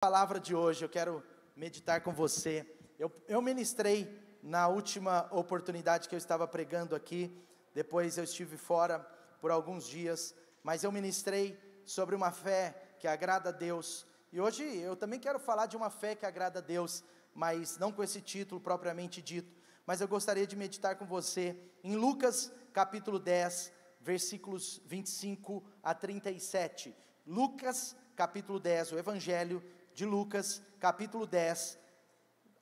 Palavra de hoje, eu quero meditar com você. Eu ministrei na última oportunidade que eu estava pregando aqui, depois eu estive fora por alguns dias, mas eu ministrei sobre uma fé que agrada a Deus, e hoje eu também quero falar de uma fé que agrada a Deus, mas não com esse título propriamente dito, mas eu gostaria de meditar com você em Lucas capítulo 10, versículos 25 a 37, Lucas capítulo 10, o Evangelho de Lucas, capítulo 10,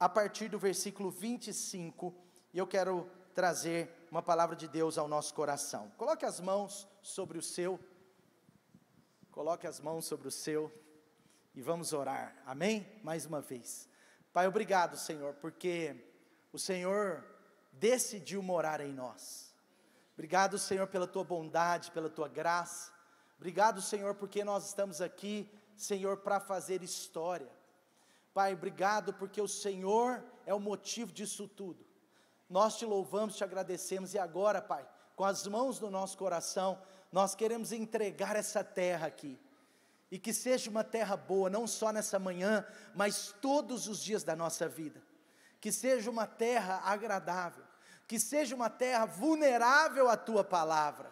a partir do versículo 25, e eu quero trazer uma palavra de Deus ao nosso coração. Coloque as mãos sobre o seu, e vamos orar, amém? Mais uma vez. Pai, obrigado, Senhor, porque o Senhor decidiu morar em nós. Obrigado, Senhor, pela tua bondade, pela tua graça. Obrigado, Senhor, porque nós estamos aqui, Senhor, para fazer história. Pai, obrigado porque o Senhor é o motivo disso tudo. Nós te louvamos, te agradecemos, e agora, Pai, com as mãos no nosso coração, nós queremos entregar essa terra aqui, e que seja uma terra boa, não só nessa manhã, mas todos os dias da nossa vida, que seja uma terra agradável, que seja uma terra vulnerável à tua palavra,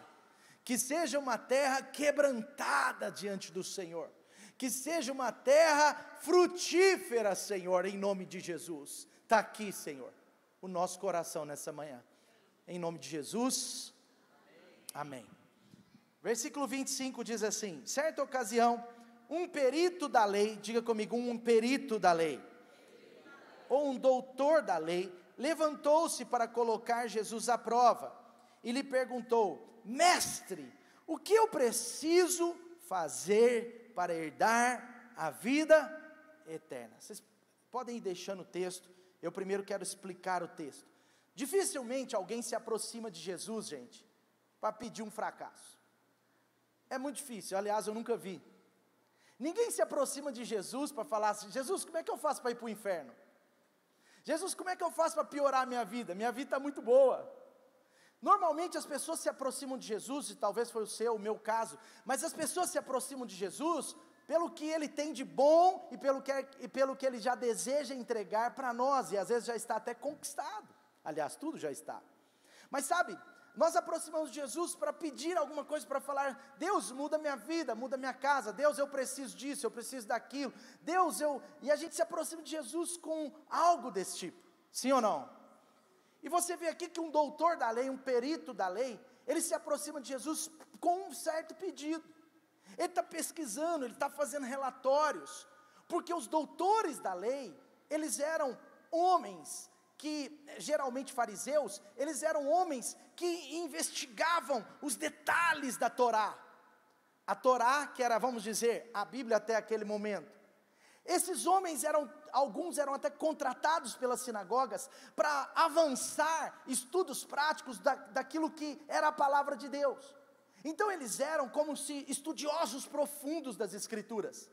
que seja uma terra quebrantada diante do Senhor, que seja uma terra frutífera, Senhor, em nome de Jesus. Está aqui, Senhor, o nosso coração nessa manhã, em nome de Jesus, amém. Versículo 25 diz assim: certa ocasião, um perito da lei, diga comigo, um perito da lei, ou um doutor da lei, levantou-se para colocar Jesus à prova, e lhe perguntou: mestre, o que eu preciso fazer para herdar a vida eterna? Vocês podem ir deixando o texto, eu primeiro quero explicar o texto. Dificilmente alguém se aproxima de Jesus, gente, para pedir um fracasso. É muito difícil, aliás, eu nunca vi. Ninguém se aproxima de Jesus para falar assim: Jesus, como é que eu faço para ir para o inferno? Jesus, como é que eu faço para piorar a minha vida? Minha vida está muito boa. Normalmente as pessoas se aproximam de Jesus, e talvez foi o meu caso, mas as pessoas se aproximam de Jesus pelo que Ele tem de bom e pelo que Ele já deseja entregar para nós, e às vezes já está até conquistado, aliás, tudo já está. Mas sabe, nós aproximamos de Jesus para pedir alguma coisa, para falar: Deus, muda minha vida, muda minha casa, Deus, eu preciso disso, eu preciso daquilo, Deus, e a gente se aproxima de Jesus com algo desse tipo, sim ou não? E você vê aqui que um doutor da lei, um perito da lei, ele se aproxima de Jesus com um certo pedido. Ele está pesquisando, ele está fazendo relatórios, porque os doutores da lei, eles eram homens que, geralmente fariseus, eles eram homens que investigavam os detalhes da Torá. A Torá, que era, vamos dizer, a Bíblia até aquele momento. Esses homens alguns eram até contratados pelas sinagogas para avançar estudos práticos daquilo que era a palavra de Deus. Então eles eram como se estudiosos profundos das Escrituras.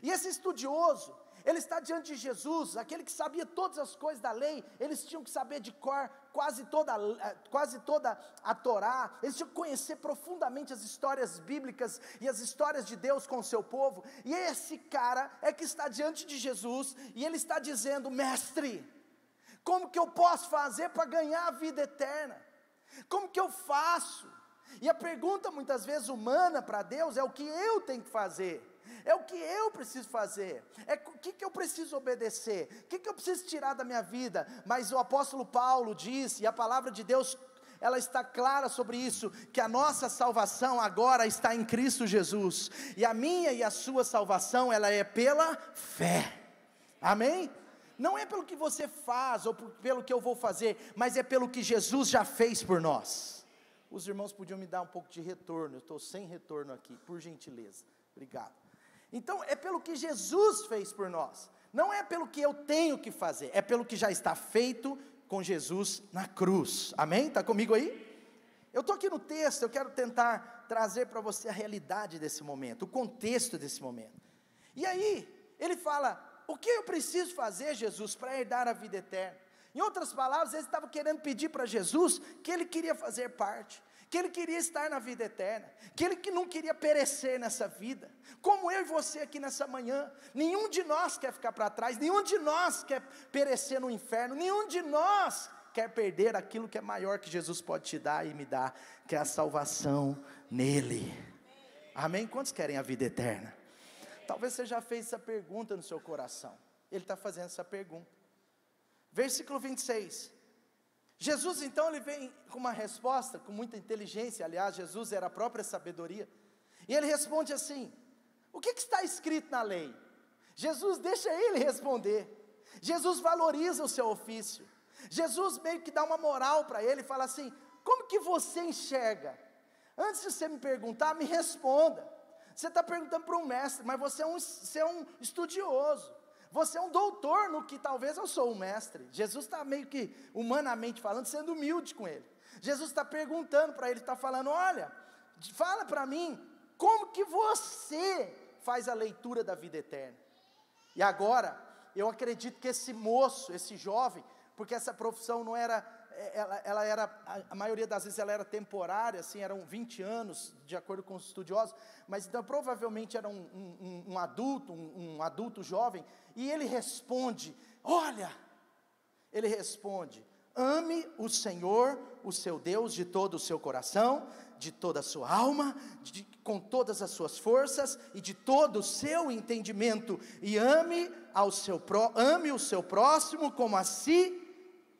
E esse estudioso, ele está diante de Jesus, aquele que sabia todas as coisas da lei, eles tinham que saber de cor quase toda a Torá, eles tinham que conhecer profundamente as histórias bíblicas e as histórias de Deus com o seu povo, e esse cara é que está diante de Jesus, e ele está dizendo: mestre, como que eu posso fazer para ganhar a vida eterna? Como que eu faço? E a pergunta muitas vezes humana para Deus é: o que eu tenho que fazer? É o que eu preciso fazer, é o que eu preciso obedecer, o que eu preciso tirar da minha vida. Mas o apóstolo Paulo diz, e a palavra de Deus, ela está clara sobre isso, que a nossa salvação agora está em Cristo Jesus, e a minha e a sua salvação, ela é pela fé, amém? Não é pelo que você faz, ou pelo que eu vou fazer, mas é pelo que Jesus já fez por nós. Os irmãos podiam me dar um pouco de retorno, eu estou sem retorno aqui, por gentileza, obrigado. Então é pelo que Jesus fez por nós, não é pelo que eu tenho que fazer, é pelo que já está feito com Jesus na cruz, amém? Está comigo aí? Eu estou aqui no texto, eu quero tentar trazer para você a realidade desse momento, o contexto desse momento. E aí, ele fala: o que eu preciso fazer, Jesus, para herdar a vida eterna? Em outras palavras, eles estavam querendo pedir para Jesus que ele queria fazer parte, que ele queria estar na vida eterna, que ele não queria perecer nessa vida, como eu e você aqui nessa manhã. Nenhum de nós quer ficar para trás, nenhum de nós quer perecer no inferno, nenhum de nós quer perder aquilo que é maior que Jesus pode te dar e me dar, que é a salvação nele. Amém? Quantos querem a vida eterna? Talvez você já fez essa pergunta no seu coração. Ele está fazendo essa pergunta. Versículo 26. Jesus então ele vem com uma resposta, com muita inteligência. Aliás, Jesus era a própria sabedoria. E ele responde assim: o que está escrito na lei? Jesus deixa ele responder. Jesus valoriza o seu ofício. Jesus meio que dá uma moral para ele, fala assim: como que você enxerga? Antes de você me perguntar, me responda. Você está perguntando para um mestre, mas você é um estudioso. Você é um doutor no que talvez eu sou um mestre. Jesus está meio que, humanamente falando, sendo humilde com ele. Jesus está perguntando para ele, está falando: olha, fala para mim, como que você faz a leitura da vida eterna? E agora, eu acredito que esse moço, esse jovem, porque essa profissão não era, ela era, a maioria das vezes ela era temporária, assim, eram 20 anos, de acordo com os estudiosos, mas então provavelmente era um adulto jovem, e ele responde: olha, ele responde: ame o Senhor, o seu Deus, de todo o seu coração, de toda a sua alma, com todas as suas forças, e de todo o seu entendimento, e ame o seu próximo como a si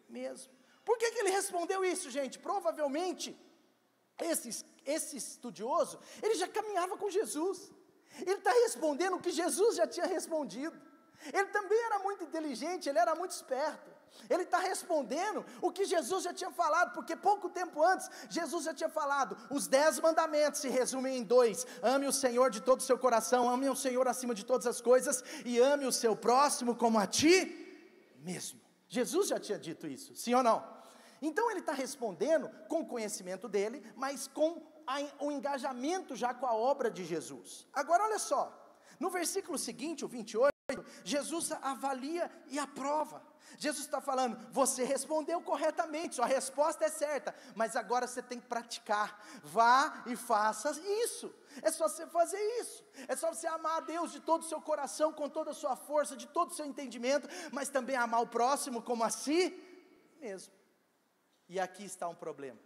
mesmo. Por que ele respondeu isso, gente? Provavelmente, esse estudioso, ele já caminhava com Jesus, ele está respondendo o que Jesus já tinha respondido. Ele também era muito inteligente, ele era muito esperto. Ele está respondendo o que Jesus já tinha falado, porque pouco tempo antes, Jesus já tinha falado: os 10 mandamentos se resumem em 2, ame o Senhor de todo o seu coração, ame o Senhor acima de todas as coisas, e ame o seu próximo como a ti mesmo. Jesus já tinha dito isso, sim ou não? Então ele está respondendo com o conhecimento dele, mas com o engajamento já com a obra de Jesus. Agora olha só, no versículo seguinte, o 28, Jesus avalia e aprova. Jesus está falando: você respondeu corretamente, sua resposta é certa, mas agora você tem que praticar. Vá e faça isso. É só você fazer isso. É só você amar a Deus de todo o seu coração, com toda a sua força, de todo o seu entendimento, mas também amar o próximo como a si mesmo. E aqui está um problema,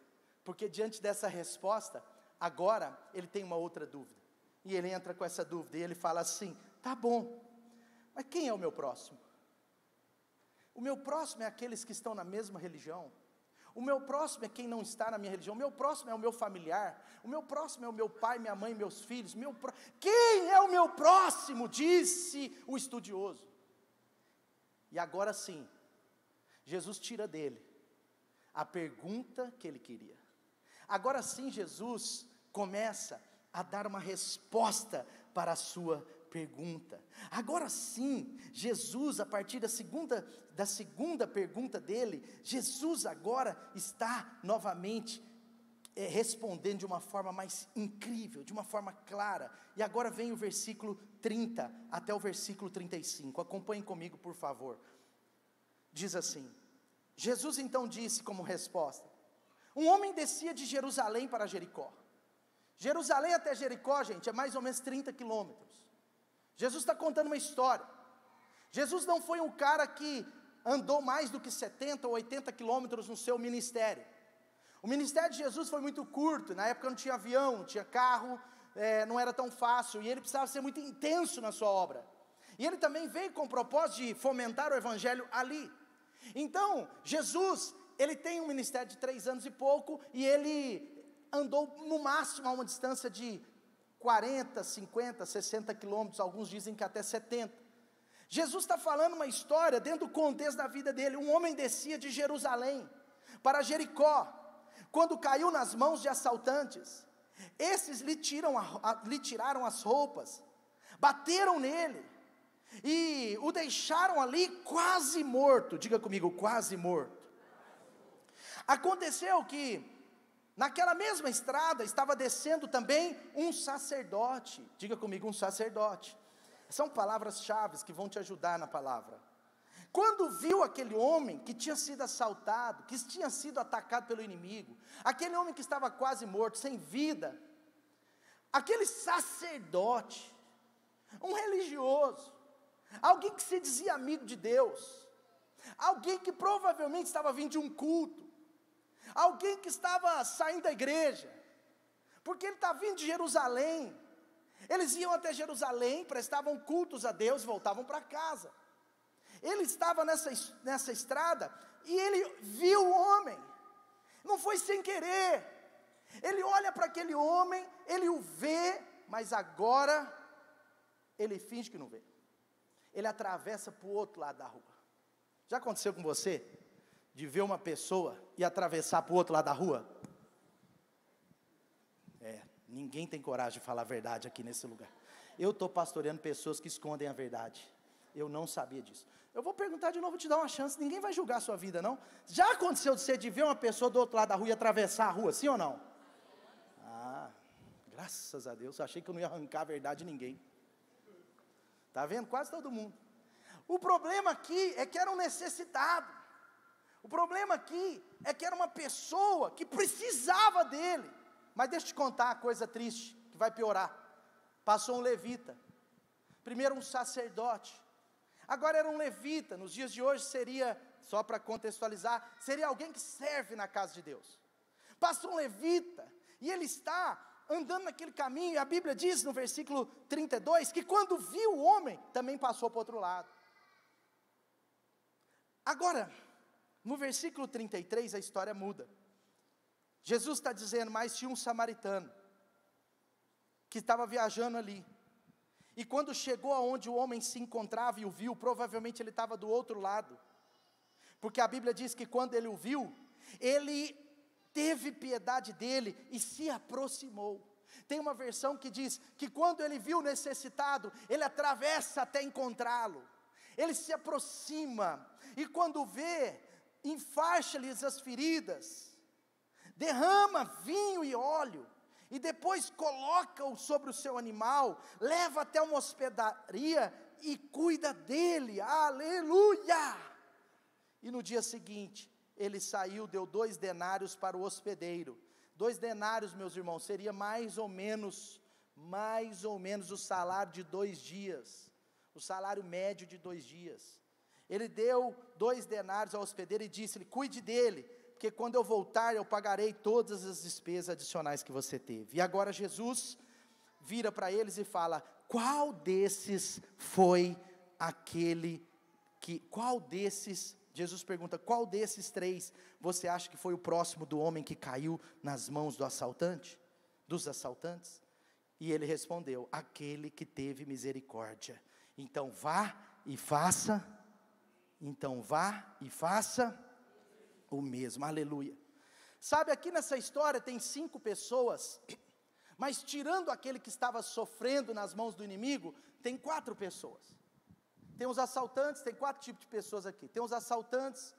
porque diante dessa resposta, agora ele tem uma outra dúvida, e ele entra com essa dúvida, e ele fala assim: tá bom, mas quem é o meu próximo? O meu próximo é aqueles que estão na mesma religião. O meu próximo é quem não está na minha religião. O meu próximo é o meu familiar. O meu próximo é o meu pai, minha mãe, meus filhos. Quem é o meu próximo? Disse o estudioso. E agora sim, Jesus tira dele a pergunta que ele queria. Agora sim, Jesus começa a dar uma resposta para a sua pergunta. Agora sim, Jesus, a partir da segunda pergunta dele, Jesus agora está novamente respondendo de uma forma mais incrível, de uma forma clara. E agora vem o versículo 30 até o versículo 35, acompanhem comigo por favor. Diz assim: Jesus então disse como resposta: um homem descia de Jerusalém para Jericó. Jerusalém até Jericó, gente, é mais ou menos 30 quilômetros. Jesus está contando uma história. Jesus não foi um cara que andou mais do que 70 ou 80 quilômetros no seu ministério. O ministério de Jesus foi muito curto. Na época não tinha avião, não tinha carro, não era tão fácil, e ele precisava ser muito intenso na sua obra. E ele também veio com o propósito de fomentar o evangelho ali. Então, Jesus, ele tem um ministério de 3 anos e pouco, e ele andou no máximo a uma distância de 40, 50, 60 quilômetros, alguns dizem que até 70. Jesus está falando uma história dentro do contexto da vida dele. Um homem descia de Jerusalém para Jericó, quando caiu nas mãos de assaltantes. Esses lhe tiraram as roupas, bateram nele, e o deixaram ali quase morto. Diga comigo, quase morto. Aconteceu que naquela mesma estrada estava descendo também um sacerdote. Diga comigo, um sacerdote. São palavras-chave que vão te ajudar na palavra. Quando viu aquele homem que tinha sido assaltado, que tinha sido atacado pelo inimigo, aquele homem que estava quase morto, sem vida, aquele sacerdote, um religioso, alguém que se dizia amigo de Deus, alguém que provavelmente estava vindo de um culto, alguém que estava saindo da igreja, porque ele está vindo de Jerusalém. Eles iam até Jerusalém, prestavam cultos a Deus, voltavam para casa. Ele estava nessa estrada, e ele viu o homem, não foi sem querer, ele olha para aquele homem, ele o vê, mas agora, ele finge que não vê, ele atravessa para o outro lado da rua. Já aconteceu com você, de ver uma pessoa e atravessar para o outro lado da rua? Ninguém tem coragem de falar a verdade aqui nesse lugar. Eu estou pastoreando pessoas que escondem a verdade, eu não sabia disso. Eu vou perguntar de novo, vou te dar uma chance, ninguém vai julgar a sua vida não. Já aconteceu de você de ver uma pessoa do outro lado da rua e atravessar a rua, sim ou não? Graças a Deus, eu achei que eu não ia arrancar a verdade de ninguém. Está vendo? Quase todo mundo. O problema aqui é que era um necessitado. O problema aqui é que era uma pessoa que precisava dele. Mas deixa eu te contar uma coisa triste, que vai piorar. Passou um levita, primeiro um sacerdote, agora era um levita. Nos dias de hoje seria, só para contextualizar, seria alguém que serve na casa de Deus. Passou um levita, e ele está andando naquele caminho, e a Bíblia diz no versículo 32, que quando viu o homem, também passou para o outro lado. Agora, no versículo 33, a história muda. Jesus está dizendo, mas tinha um samaritano, que estava viajando ali, e quando chegou aonde o homem se encontrava e o viu, provavelmente ele estava do outro lado, porque a Bíblia diz que quando ele o viu, ele teve piedade dele e se aproximou. Tem uma versão que diz que quando ele viu o necessitado, ele atravessa até encontrá-lo, ele se aproxima, e quando vê, enfaixa-lhes as feridas, derrama vinho e óleo, e depois coloca-o sobre o seu animal, leva até uma hospedaria e cuida dele, aleluia! E no dia seguinte, ele saiu, deu 2 denários para o hospedeiro. 2 denários, meus irmãos, seria mais ou menos o salário de 2 dias, o salário médio de 2 dias. Ele deu 2 denários ao hospedeiro e disse-lhe, cuide dele, porque quando eu voltar, eu pagarei todas as despesas adicionais que você teve. E agora Jesus vira para eles e fala, qual desses foi aquele que, Jesus pergunta, qual desses 3 você acha que foi o próximo do homem que caiu nas mãos dos assaltantes? E ele respondeu, aquele que teve misericórdia. Então vá e faça o mesmo, aleluia. Sabe, aqui nessa história tem 5 pessoas, mas tirando aquele que estava sofrendo nas mãos do inimigo, tem 4 pessoas. Tem os assaltantes, tem 4 tipos de pessoas aqui. Tem os assaltantes,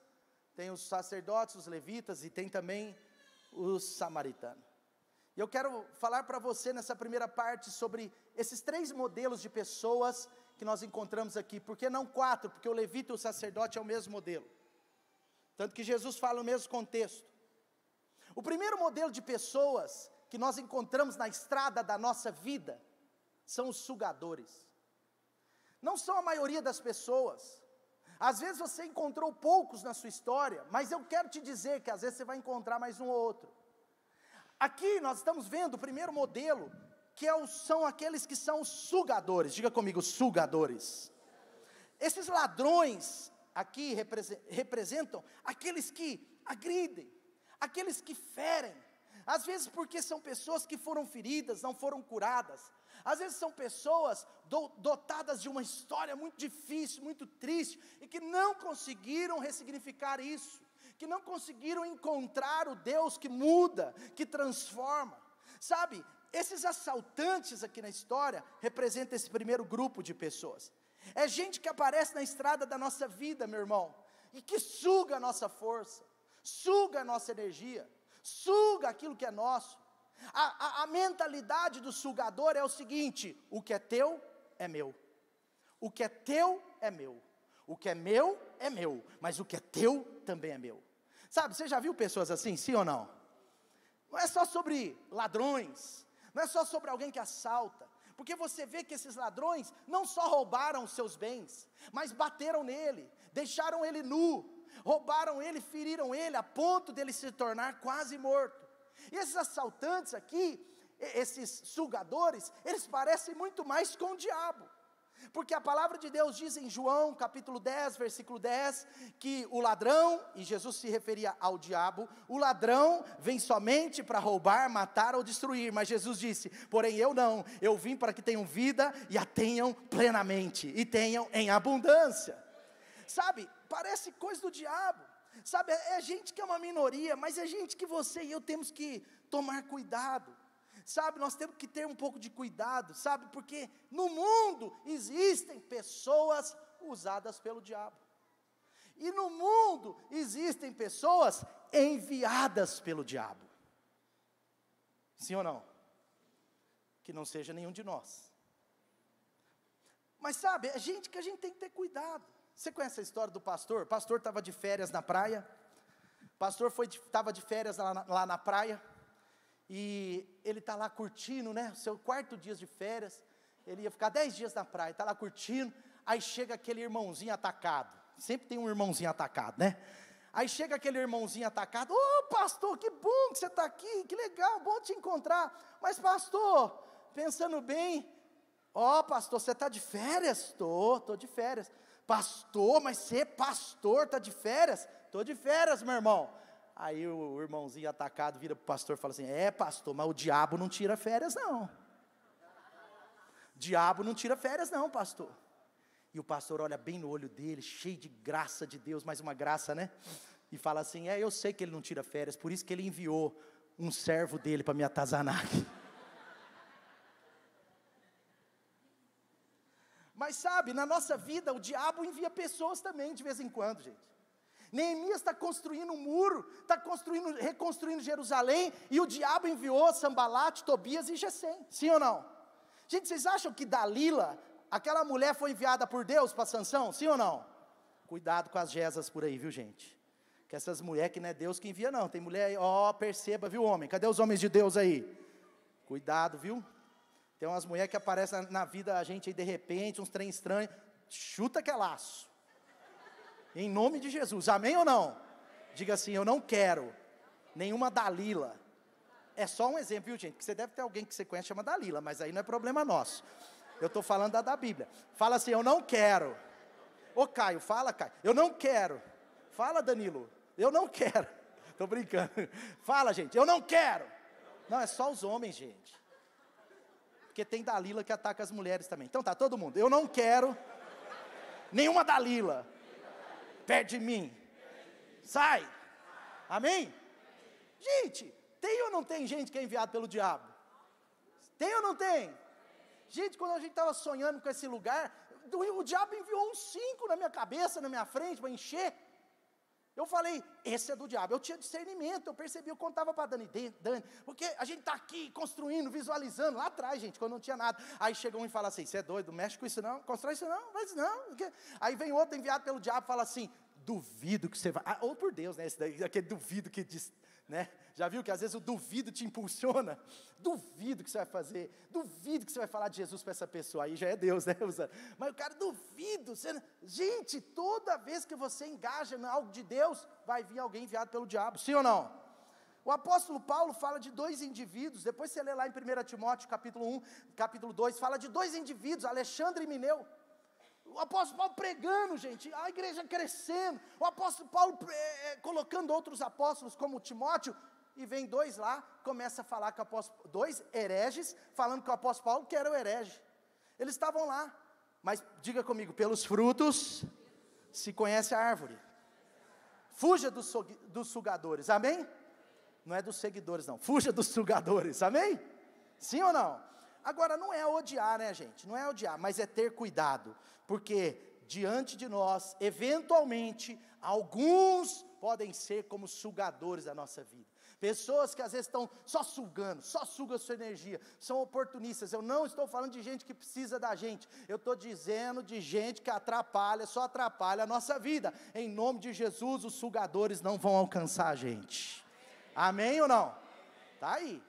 tem os sacerdotes, os levitas, e tem também os samaritanos. E eu quero falar para você nessa primeira parte sobre esses 3 modelos de pessoas que nós encontramos aqui. Por que não 4? Porque o levita e o sacerdote é o mesmo modelo. Tanto que Jesus fala o mesmo contexto. O primeiro modelo de pessoas que nós encontramos na estrada da nossa vida, são os sugadores. Não são a maioria das pessoas. Às vezes você encontrou poucos na sua história, mas eu quero te dizer que às vezes você vai encontrar mais um ou outro. Aqui nós estamos vendo o primeiro modelo, que são aqueles que são sugadores. Diga comigo, sugadores. Esses ladrões aqui representam aqueles que agridem, aqueles que ferem, às vezes porque são pessoas que foram feridas, não foram curadas, às vezes são pessoas dotadas de uma história muito difícil, muito triste, e que não conseguiram ressignificar isso, que não conseguiram encontrar o Deus que muda, que transforma. Sabe, esses assaltantes aqui na história, representam esse primeiro grupo de pessoas. É gente que aparece na estrada da nossa vida, meu irmão, e que suga a nossa força, suga a nossa energia, suga aquilo que é nosso. A mentalidade do sugador é o seguinte: o que é teu é meu, o que é teu é meu, O que é meu, mas o que é teu também é meu. Sabe, você já viu pessoas assim, sim ou não? Não é só sobre ladrões, não é só sobre alguém que assalta, porque você vê que esses ladrões não só roubaram os seus bens, mas bateram nele, deixaram ele nu, roubaram ele, feriram ele, a ponto dele se tornar quase morto. E esses assaltantes aqui, esses sugadores, eles parecem muito mais com o diabo, porque a palavra de Deus diz em João capítulo 10, versículo 10, que o ladrão, e Jesus se referia ao diabo, o ladrão vem somente para roubar, matar ou destruir, mas Jesus disse, porém eu não, eu vim para que tenham vida e a tenham plenamente, e tenham em abundância. Sabe, parece coisa do diabo, sabe, é gente que é uma minoria, mas é gente que você e eu temos que tomar cuidado. Sabe, nós temos que ter um pouco de cuidado, sabe, porque no mundo existem pessoas usadas pelo diabo, e no mundo existem pessoas enviadas pelo diabo, sim ou não? Que não seja nenhum de nós, mas sabe, é gente que a gente tem que ter cuidado. Você conhece a história do pastor? O pastor estava de férias na praia, o pastor estava de férias lá na praia, e ele está lá curtindo, né, seu quarto dia de férias, ele ia ficar 10 dias na praia, está lá curtindo, aí chega aquele irmãozinho atacado, sempre tem um irmãozinho atacado, né, aí chega aquele irmãozinho atacado, pastor, que bom que você está aqui, que legal, bom te encontrar, mas pastor, pensando bem, pastor, você está de férias? Estou de férias. Pastor, mas você pastor, está de férias? Estou de férias, meu irmão. Aí o irmãozinho atacado vira para o pastor e fala assim, pastor, mas o diabo não tira férias não, diabo não tira férias não, pastor. E o pastor olha bem no olho dele, cheio de graça de Deus, mais uma graça, né, e fala assim, eu sei que ele não tira férias, por isso que ele enviou um servo dele para me atazanar aqui. Mas sabe, na nossa vida o diabo envia pessoas também de vez em quando, gente. Neemias está construindo um muro, está reconstruindo Jerusalém, e o diabo enviou Sambalate, Tobias e Gesem, sim ou não? Gente, vocês acham que Dalila, aquela mulher foi enviada por Deus para Sansão, sim ou não? Cuidado com as Jezas por aí, viu gente? Que essas mulheres que não é Deus que envia não, tem mulher aí, perceba, viu homem, cadê os homens de Deus aí? Cuidado, viu? Tem umas mulheres que aparecem na vida da gente aí de repente, uns trem estranhos, chuta que é laço. Em nome de Jesus, amém ou não? Diga assim, eu não quero nenhuma Dalila. É só um exemplo, viu gente? Porque você deve ter alguém que você conhece, chama Dalila, mas aí não é problema nosso. Eu estou falando da Bíblia. Fala assim, eu não quero. Caio, fala Caio, eu não quero. Fala Danilo, eu não quero. Estou brincando. Fala gente, eu não quero. Não, é só os homens, gente. Porque tem Dalila que ataca as mulheres também. Então tá, todo mundo, eu não quero nenhuma Dalila perto de mim, sai, amém? Gente, tem ou não tem gente que é enviado pelo diabo? Tem ou não tem? Gente, quando a gente estava sonhando com esse lugar, o diabo enviou uns 5 na minha cabeça, na minha frente, para encher. Eu falei, esse é do diabo. Eu tinha discernimento, eu percebi, eu contava para Dani, porque a gente está aqui construindo, visualizando, lá atrás, gente, quando não tinha nada. Aí chega um e fala assim, você é doido, mexe com isso não, constrói isso não, faz isso não. Aí vem outro enviado pelo diabo e fala assim, duvido que você vai, ou por Deus, né, esse daí, aquele duvido que diz, né, já viu que às vezes o duvido te impulsiona, duvido que você vai fazer, duvido que você vai falar de Jesus para essa pessoa, aí já é Deus, né, mas o cara, duvido, gente, toda vez que você engaja em algo de Deus, vai vir alguém enviado pelo diabo, sim ou não? O apóstolo Paulo fala de 2 indivíduos, depois você lê lá em 1 Timóteo capítulo 1, capítulo 2, fala de 2 indivíduos, Alexandre e Mineu. O apóstolo Paulo pregando, gente, a igreja crescendo, o apóstolo Paulo colocando outros apóstolos como Timóteo, e vem 2 lá, começa a falar que o apóstolo, 2 hereges, falando que o apóstolo Paulo que era o herege. Eles estavam lá, mas diga comigo, pelos frutos se conhece a árvore. Fuja dos sugadores, amém? Não é dos seguidores não, fuja dos sugadores, amém? Sim ou não? Agora, não é odiar, né, gente? Não é odiar, mas é ter cuidado. Porque diante de nós, eventualmente, alguns podem ser como sugadores da nossa vida. Pessoas que às vezes estão só sugam a sua energia, são oportunistas. Eu não estou falando de gente que precisa da gente, eu estou dizendo de gente que só atrapalha a nossa vida. Em nome de Jesus, os sugadores não vão alcançar a gente. Amém ou não? Está aí.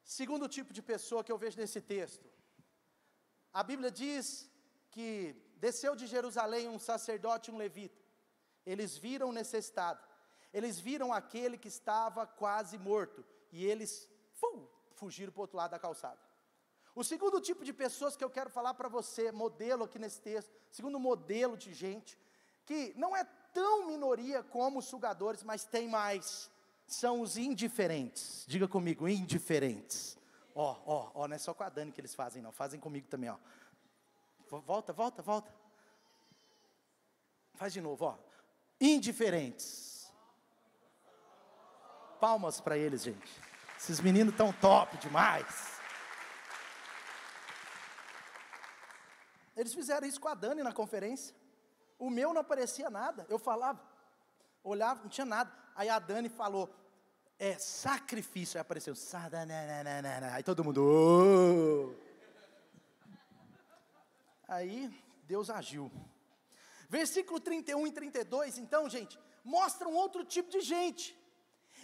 Segundo tipo de pessoa que eu vejo nesse texto, a Bíblia diz que desceu de Jerusalém um sacerdote e um levita. Eles viram o necessitado, eles viram aquele que estava quase morto, e eles fugiram para o outro lado da calçada. O segundo tipo de pessoas que eu quero falar para você, modelo aqui nesse texto, segundo modelo de gente, que não é tão minoria como os sugadores, mas tem mais, são os indiferentes. Diga comigo, indiferentes. Ó, não é só com a Dani que eles fazem não, fazem comigo também, ó. Volta. Faz de novo, ó. Indiferentes. Palmas para eles, gente. Esses meninos estão top demais. Eles fizeram isso com a Dani na conferência. O meu não aparecia nada. Eu falava, olhava, não tinha nada. Aí a Dani falou, sacrifício. Aí apareceu, aí todo mundo, oh. Aí Deus agiu. Versículo 31 e 32, então, gente, mostra um outro tipo de gente.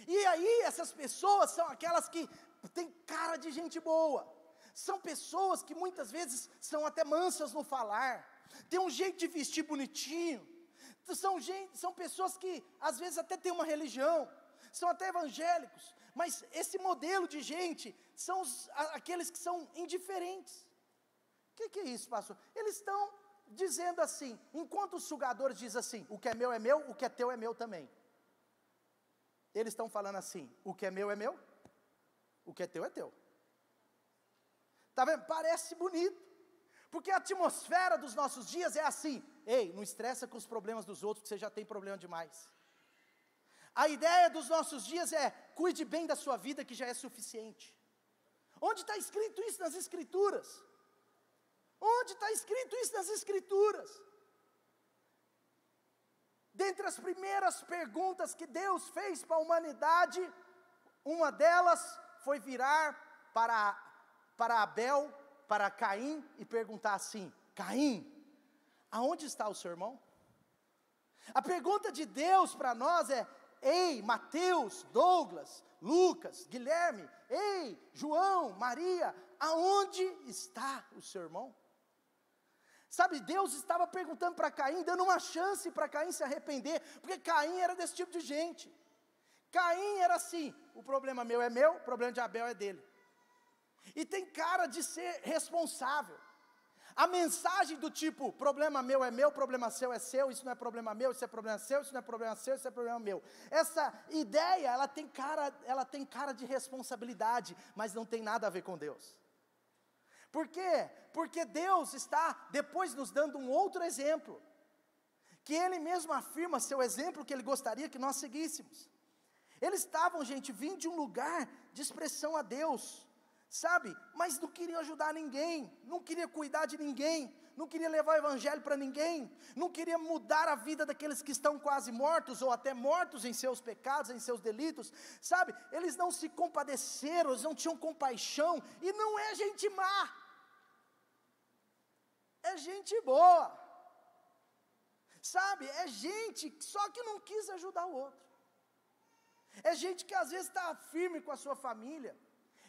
E aí, essas pessoas são aquelas que têm cara de gente boa. São pessoas que muitas vezes são até mansas no falar. Tem um jeito de vestir bonitinho. São pessoas que às vezes até têm uma religião. São até evangélicos. Mas esse modelo de gente são aqueles que são indiferentes. O que é isso, pastor? Eles estão dizendo assim, enquanto os sugadores dizem assim, o que é meu, o que é teu é meu também. Eles estão falando assim, o que é meu, o que é teu é teu. Está vendo? Parece bonito, porque a atmosfera dos nossos dias é assim, ei, não estressa com os problemas dos outros, porque você já tem problema demais. A ideia dos nossos dias é, cuide bem da sua vida que já é suficiente. Onde está escrito isso nas Escrituras? Onde está escrito isso nas Escrituras? Dentre as primeiras perguntas que Deus fez para a humanidade, uma delas foi virar para Abel, para Caim, e perguntar assim, Caim, aonde está o seu irmão? A pergunta de Deus para nós é, ei, Mateus, Douglas, Lucas, Guilherme, ei, João, Maria, aonde está o seu irmão? Sabe, Deus estava perguntando para Caim, dando uma chance para Caim se arrepender, porque Caim era desse tipo de gente. Caim era assim, o problema meu é meu, o problema de Abel é dele. E tem cara de ser responsável. A mensagem do tipo, problema meu é meu, problema seu é seu, isso não é problema meu, isso é problema seu, isso não é problema seu, isso é problema meu. Essa ideia, ela tem cara de responsabilidade, mas não tem nada a ver com Deus. Por quê? Porque Deus está depois nos dando um outro exemplo, que Ele mesmo afirma ser o exemplo que Ele gostaria que nós seguíssemos. Eles estavam, gente, vindo de um lugar de expressão a Deus, sabe, mas não queriam ajudar ninguém, não queriam cuidar de ninguém, não queriam levar o evangelho para ninguém, não queriam mudar a vida daqueles que estão quase mortos, ou até mortos em seus pecados, em seus delitos, sabe, eles não se compadeceram, eles não tinham compaixão, e não é gente má, é gente boa, sabe, é gente só que não quis ajudar o outro, é gente que às vezes está firme com a sua família,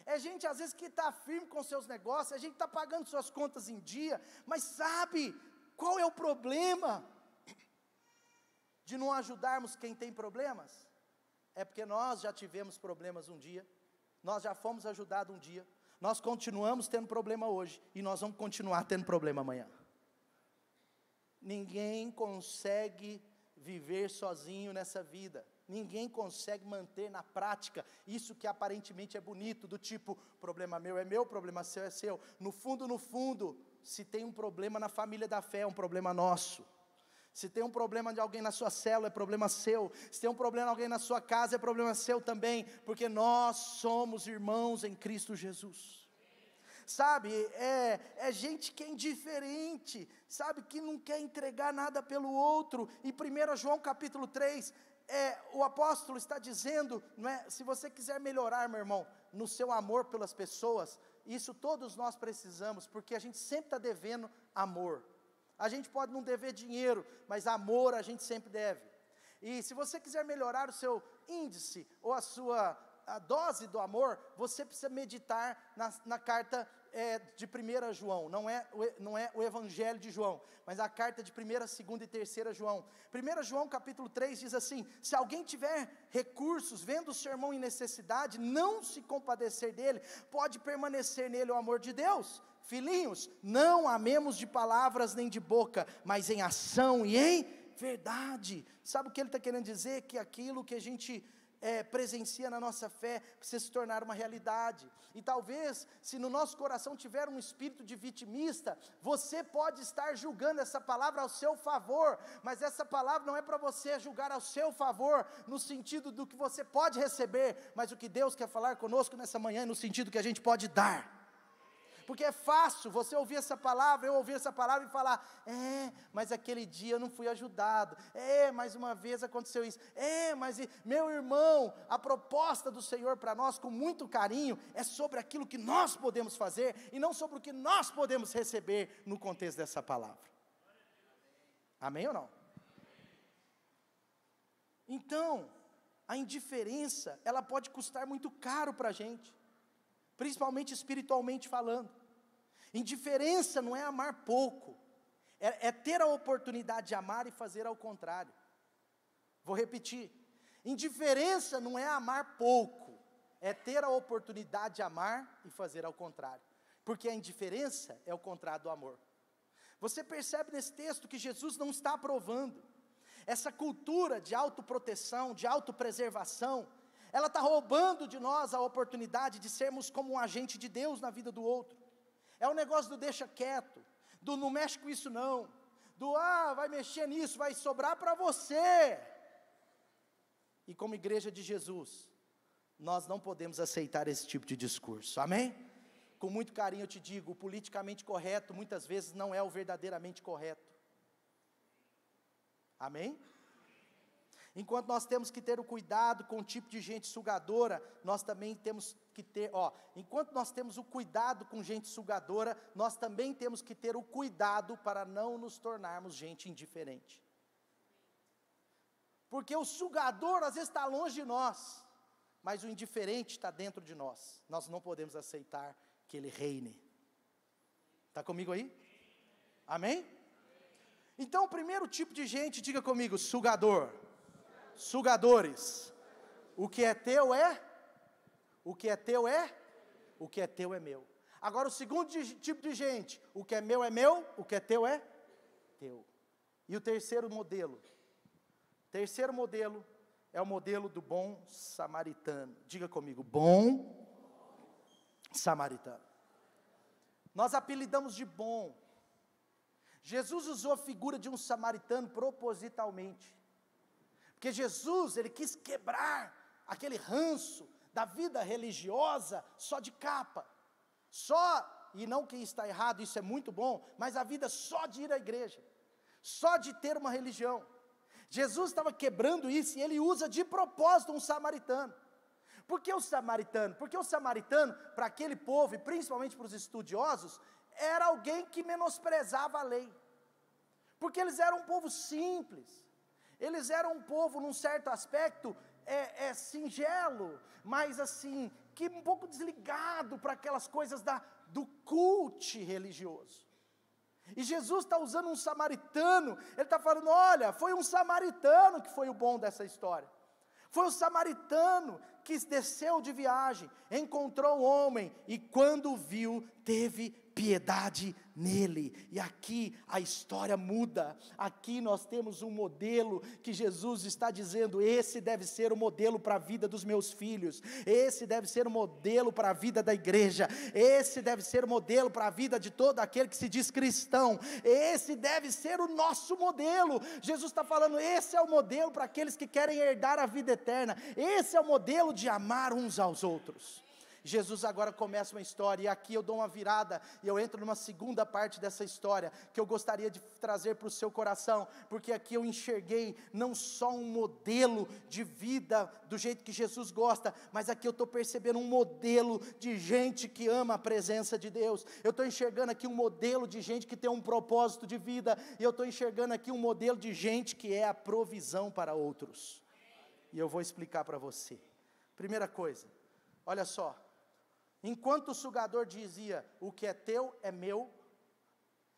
é gente às vezes que está firme com seus negócios, é gente que está pagando suas contas em dia, mas sabe qual é o problema de não ajudarmos quem tem problemas? É porque nós já tivemos problemas um dia, nós já fomos ajudados um dia, nós continuamos tendo problema hoje, e nós vamos continuar tendo problema amanhã. Ninguém consegue viver sozinho nessa vida. Ninguém consegue manter na prática isso que aparentemente é bonito, do tipo, problema meu é meu, problema seu é seu. No fundo, se tem um problema na família da fé, é um problema nosso. Se tem um problema de alguém na sua célula, é problema seu. Se tem um problema de alguém na sua casa, é problema seu também, porque nós somos irmãos em Cristo Jesus. Sabe, é gente que é indiferente, sabe, que não quer entregar nada pelo outro. Em 1 João capítulo 3, o apóstolo está dizendo, não é, se você quiser melhorar, meu irmão, no seu amor pelas pessoas, isso todos nós precisamos, porque a gente sempre está devendo amor. A gente pode não dever dinheiro, mas amor a gente sempre deve. E se você quiser melhorar o seu índice, ou a dose do amor, você precisa meditar na carta de 1 João, não é o Evangelho de João, mas a carta de 1ª, 2ª e 3ª João. 1 João capítulo 3 diz assim: se alguém tiver recursos, vendo o seu irmão em necessidade, não se compadecer dele, pode permanecer nele o amor de Deus. Filhinhos, não amemos de palavras nem de boca, mas em ação e em verdade. Sabe o que ele está querendo dizer? Que aquilo que a gente presencia na nossa fé precisa se tornar uma realidade. E talvez, se no nosso coração tiver um espírito de vitimista, você pode estar julgando essa palavra ao seu favor, mas essa palavra não é para você julgar ao seu favor, no sentido do que você pode receber, mas o que Deus quer falar conosco nessa manhã, no sentido que a gente pode dar. Porque é fácil você ouvir essa palavra, eu ouvir essa palavra e falar: mas aquele dia eu não fui ajudado, mais uma vez aconteceu isso, mas meu irmão, a proposta do Senhor para nós, com muito carinho, é sobre aquilo que nós podemos fazer, e não sobre o que nós podemos receber no contexto dessa palavra. Amém ou não? Então, a indiferença, ela pode custar muito caro para a gente, principalmente espiritualmente falando. Indiferença não é amar pouco, é ter a oportunidade de amar e fazer ao contrário. Vou repetir: indiferença não é amar pouco, é ter a oportunidade de amar e fazer ao contrário, porque a indiferença é o contrário do amor. Você percebe nesse texto que Jesus não está aprovando essa cultura de autoproteção, de autopreservação. Ela está roubando de nós a oportunidade de sermos como um agente de Deus na vida do outro. É o negócio do deixa quieto, do não mexe com isso não, do vai mexer nisso, vai sobrar para você. E como igreja de Jesus, nós não podemos aceitar esse tipo de discurso, amém? Com muito carinho eu te digo, o politicamente correto muitas vezes não é o verdadeiramente correto. Amém? Enquanto nós temos que ter o cuidado com o tipo de gente sugadora, nós também temos que ter, enquanto nós temos o cuidado com gente sugadora, nós também temos que ter o cuidado para não nos tornarmos gente indiferente. Porque o sugador às vezes está longe de nós, mas o indiferente está dentro de nós. Nós não podemos aceitar que ele reine. Está comigo aí? Amém? Então o primeiro tipo de gente, diga comigo: sugador. Sugadores. O que é teu é? O que é teu é? O que é teu é meu. Agora o segundo tipo de gente: o que é meu, o que é teu é teu. E o terceiro modelo? O terceiro modelo é o modelo do bom samaritano. Diga comigo: bom samaritano. Nós apelidamos de bom. Jesus usou a figura de um samaritano propositalmente. Porque Jesus, ele quis quebrar aquele ranço da vida religiosa só de capa. E não que está errado, isso é muito bom, mas a vida só de ir à igreja, só de ter uma religião. Jesus estava quebrando isso e ele usa de propósito um samaritano. Por que o samaritano? Porque o samaritano, para aquele povo, e principalmente para os estudiosos, era alguém que menosprezava a lei. Porque eles eram um povo simples. Eles eram um povo, num certo aspecto, singelo, mas assim, que um pouco desligado para aquelas coisas do culto religioso. E Jesus está usando um samaritano, ele está falando: olha, foi um samaritano que foi o bom dessa história. Foi o samaritano que desceu de viagem, encontrou um homem, e quando viu, teve piedade nele. E aqui a história muda. Aqui nós temos um modelo que Jesus está dizendo: esse deve ser o modelo para a vida dos meus filhos, esse deve ser o modelo para a vida da igreja, esse deve ser o modelo para a vida de todo aquele que se diz cristão, esse deve ser o nosso modelo. Jesus está falando: esse é o modelo para aqueles que querem herdar a vida eterna, esse é o modelo de amar uns aos outros. Jesus agora começa uma história, e aqui eu dou uma virada, e eu entro numa segunda parte dessa história, que eu gostaria de trazer para o seu coração, porque aqui eu enxerguei não só um modelo de vida, do jeito que Jesus gosta, mas aqui eu estou percebendo um modelo de gente que ama a presença de Deus. Eu estou enxergando aqui um modelo de gente que tem um propósito de vida, e eu estou enxergando aqui um modelo de gente que é a provisão para outros, e eu vou explicar para você. Primeira coisa, olha só, enquanto o sugador dizia, o que é teu é meu,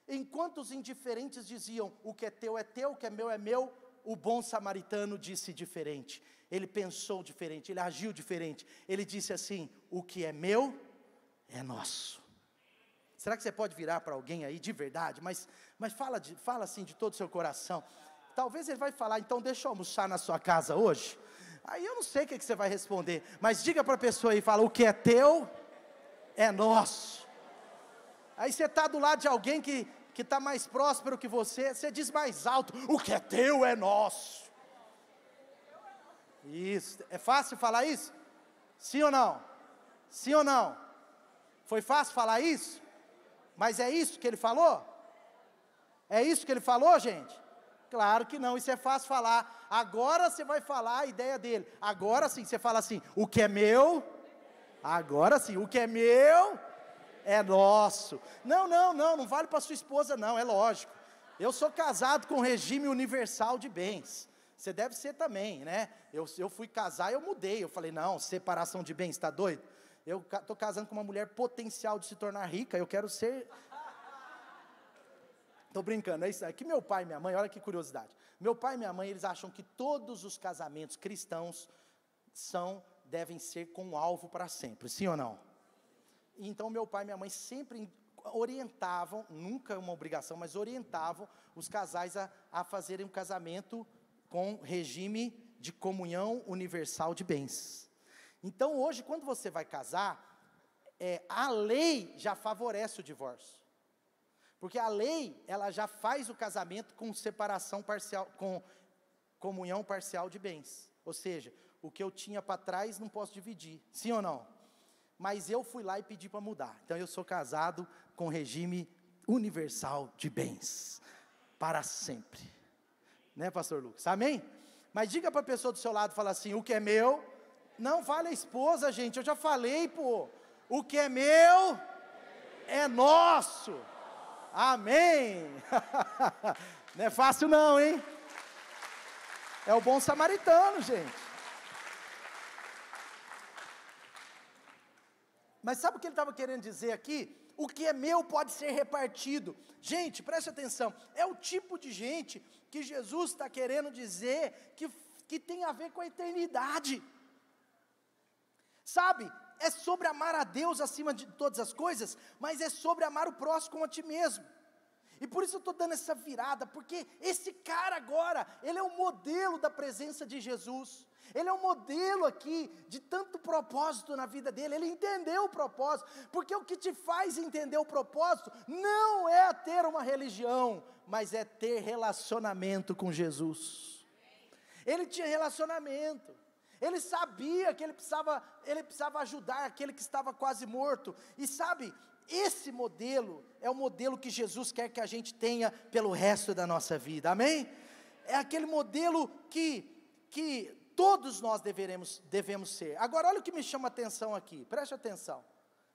enquanto os indiferentes diziam, o que é teu, o que é meu, o bom samaritano disse diferente, ele pensou diferente, ele agiu diferente, ele disse assim, o que é meu, é nosso. Será que você pode virar para alguém aí de verdade, mas fala assim de todo o seu coração, talvez ele vai falar, então deixa eu almoçar na sua casa hoje, aí eu não sei o que você vai responder, mas diga para a pessoa aí, fala, o que é teu, é nosso. Aí você está do lado de alguém que está mais próspero que você diz mais alto, o que é teu é nosso. Isso, é fácil falar isso? Sim ou não? Sim ou não? Foi fácil falar isso? Mas é isso que ele falou? É isso que ele falou, gente? Claro que não, isso é fácil falar. Agora você vai falar a ideia dele. Agora sim, você fala assim, o que é meu, agora sim, o que é meu, é nosso. Não vale para sua esposa não, é lógico. Eu sou casado com regime universal de bens. Você deve ser também, né? Eu fui casar, eu mudei. Eu falei, não, separação de bens, está doido? Eu estou casando com uma mulher potencial de se tornar rica, eu quero ser... Estou brincando, é isso aqui. Meu pai e minha mãe, olha que curiosidade. Meu pai e minha mãe, eles acham que todos os casamentos cristãos devem ser com um alvo para sempre, sim ou não? Então meu pai e minha mãe sempre orientavam, nunca uma obrigação, mas orientavam os casais a fazerem um casamento com regime de comunhão universal de bens. Então hoje, quando você vai casar, a lei já favorece o divórcio. Porque a lei, ela já faz o casamento com separação parcial, com comunhão parcial de bens. Ou seja, o que eu tinha para trás não posso dividir, sim ou não? Mas eu fui lá e pedi para mudar. Então eu sou casado com regime universal de bens, para sempre. Né, pastor Lucas? Amém? Mas diga para a pessoa do seu lado, fala assim, o que é meu, não vale a esposa, gente, eu já falei, pô. O que é meu, é nosso. Amém. Não é fácil não, hein? É o bom samaritano, gente. Mas sabe o que ele estava querendo dizer aqui? O que é meu pode ser repartido. Gente, preste atenção, é o tipo de gente que Jesus está querendo dizer que tem a ver com a eternidade. Sabe, é sobre amar a Deus acima de todas as coisas, mas é sobre amar o próximo como a ti mesmo. E por isso eu estou dando essa virada, porque esse cara agora, ele é um modelo da presença de Jesus. Ele é um modelo aqui de tanto propósito na vida dele. Ele entendeu o propósito, porque o que te faz entender o propósito não é ter uma religião, mas é ter relacionamento com Jesus. Ele tinha relacionamento. Ele sabia que ele precisava ajudar aquele que estava quase morto. E sabe, esse modelo é o modelo que Jesus quer que a gente tenha pelo resto da nossa vida, amém? É aquele modelo que todos nós devemos ser. Agora olha o que me chama a atenção aqui, preste atenção,